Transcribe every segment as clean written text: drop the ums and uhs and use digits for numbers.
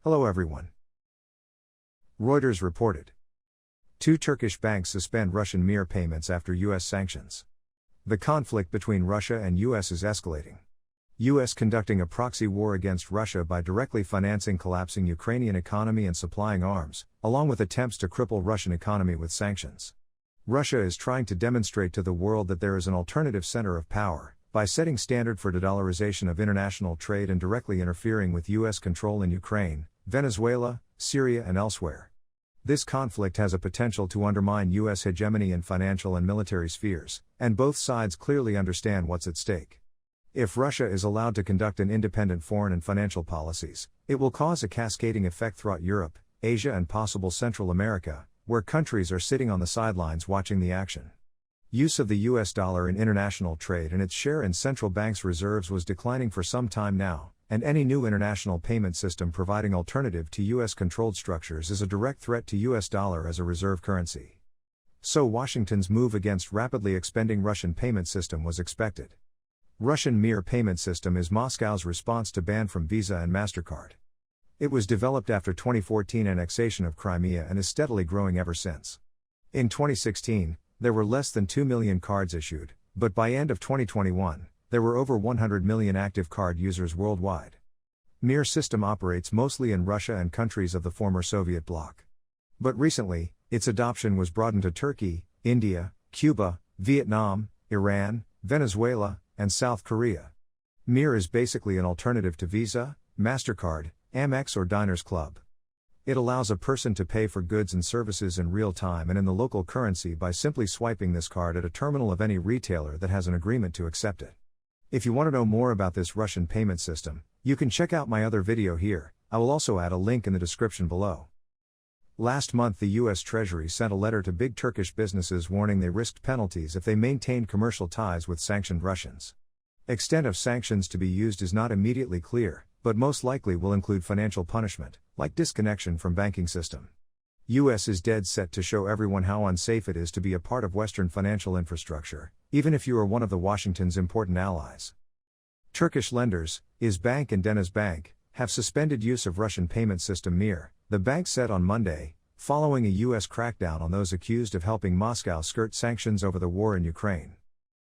Hello everyone. Reuters reported. 2 Turkish banks suspend Russian MIR payments after U.S. sanctions. The conflict between Russia and U.S. is escalating. U.S. conducting a proxy war against Russia by directly financing collapsing Ukrainian economy and supplying arms, along with attempts to cripple Russian economy with sanctions. Russia is trying to demonstrate to the world that there is an alternative center of power, by setting standard for de-dollarization of international trade and directly interfering with U.S. control in Ukraine, Venezuela, Syria and elsewhere. This conflict has a potential to undermine U.S. hegemony in financial and military spheres, and both sides clearly understand what's at stake. If Russia is allowed to conduct an independent foreign and financial policies, it will cause a cascading effect throughout Europe, Asia and possible Central America, where countries are sitting on the sidelines watching the action. Use of the US dollar in international trade and its share in central banks' reserves was declining for some time now, and any new international payment system providing alternative to US-controlled structures is a direct threat to US dollar as a reserve currency. So Washington's move against rapidly expanding Russian payment system was expected. Russian MIR payment system is Moscow's response to ban from Visa and MasterCard. It was developed after 2014 annexation of Crimea and is steadily growing ever since. In 2016, there were less than 2 million cards issued, but by end of 2021, there were over 100 million active card users worldwide. MIR system operates mostly in Russia and countries of the former Soviet bloc. But recently, its adoption was broadened to Turkey, India, Cuba, Vietnam, Iran, Venezuela, and South Korea. MIR is basically an alternative to Visa, MasterCard, Amex or Diners Club. It allows a person to pay for goods and services in real time and in the local currency by simply swiping this card at a terminal of any retailer that has an agreement to accept it. If you want to know more about this Russian payment system, you can check out my other video here. I will also add a link in the description below. Last month the US Treasury sent a letter to big Turkish businesses warning they risked penalties if they maintained commercial ties with sanctioned Russians. Extent of sanctions to be used is not immediately clear, but most likely will include financial punishment, like disconnection from banking system. US is dead set to show everyone how unsafe it is to be a part of Western financial infrastructure, even if you are one of the Washington's important allies. Turkish lenders, İşbank and Denizbank, have suspended use of Russian payment system MIR, the bank said on Monday, following a US crackdown on those accused of helping Moscow skirt sanctions over the war in Ukraine.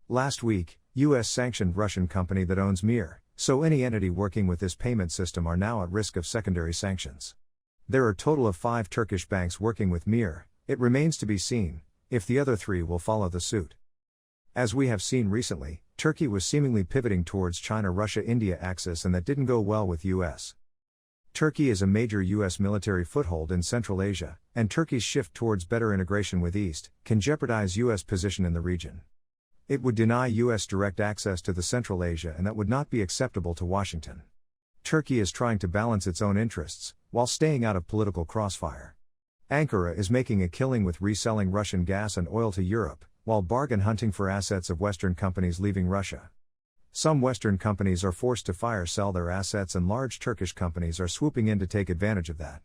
Last week, US sanctioned Russian company that owns MIR, so any entity working with this payment system are now at risk of secondary sanctions. There are a total of 5 Turkish banks working with MIR. It remains to be seen if the other 3 will follow the suit. As we have seen recently, Turkey was seemingly pivoting towards China-Russia-India axis and that didn't go well with US. Turkey is a major US military foothold in Central Asia, and Turkey's shift towards better integration with East can jeopardize US position in the region. It would deny US direct access to the Central Asia and that would not be acceptable to Washington. Turkey is trying to balance its own interests, while staying out of political crossfire. Ankara is making a killing with reselling Russian gas and oil to Europe, while bargain hunting for assets of Western companies leaving Russia. Some Western companies are forced to fire-sell their assets and large Turkish companies are swooping in to take advantage of that.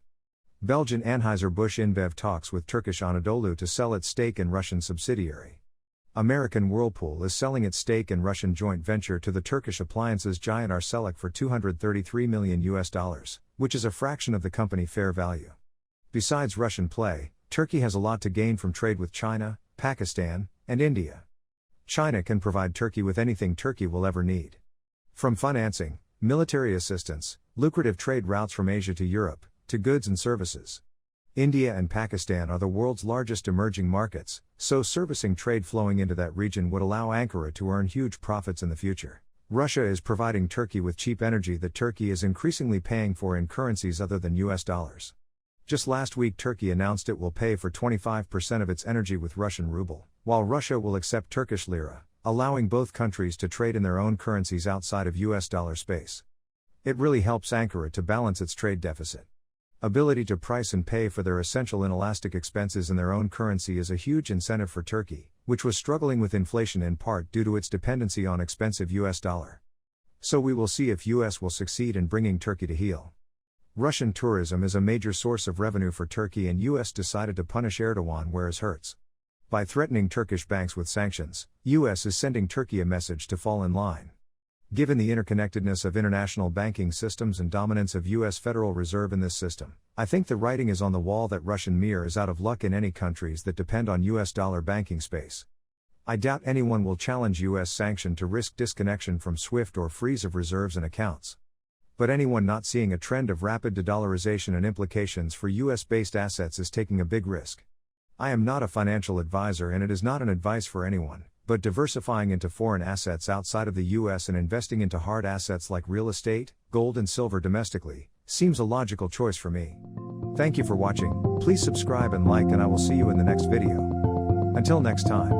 Belgian Anheuser-Busch InBev talks with Turkish Anadolu to sell its stake in Russian subsidiary. American Whirlpool is selling its stake in Russian joint venture to the Turkish appliances giant Arçelik for $233 million, which is a fraction of the company fair value. Besides Russian play, Turkey has a lot to gain from trade with China, Pakistan, and India. China can provide Turkey with anything Turkey will ever need. From financing, military assistance, lucrative trade routes from Asia to Europe, to goods and services. India and Pakistan are the world's largest emerging markets, so servicing trade flowing into that region would allow Ankara to earn huge profits in the future. Russia is providing Turkey with cheap energy that Turkey is increasingly paying for in currencies other than US dollars. Just last week Turkey announced it will pay for 25% of its energy with Russian ruble, while Russia will accept Turkish lira, allowing both countries to trade in their own currencies outside of US dollar space. It really helps Ankara to balance its trade deficit. Ability to price and pay for their essential inelastic expenses in their own currency is a huge incentive for Turkey, which was struggling with inflation in part due to its dependency on expensive US dollar. So we will see if US will succeed in bringing Turkey to heel. Russian tourism is a major source of revenue for Turkey and US decided to punish Erdogan where it hurts. By threatening Turkish banks with sanctions, US is sending Turkey a message to fall in line. Given the interconnectedness of international banking systems and dominance of US Federal Reserve in this system, I think the writing is on the wall that Russian MIR is out of luck in any countries that depend on US dollar banking space. I doubt anyone will challenge US sanction to risk disconnection from SWIFT or freeze of reserves and accounts. But anyone not seeing a trend of rapid de-dollarization and implications for US-based assets is taking a big risk. I am not a financial advisor and it is not an advice for anyone, but diversifying into foreign assets outside of the US and investing into hard assets like real estate, gold and silver domestically, seems a logical choice for me. Thank you for watching, please subscribe and like and I will see you in the next video. Until next time.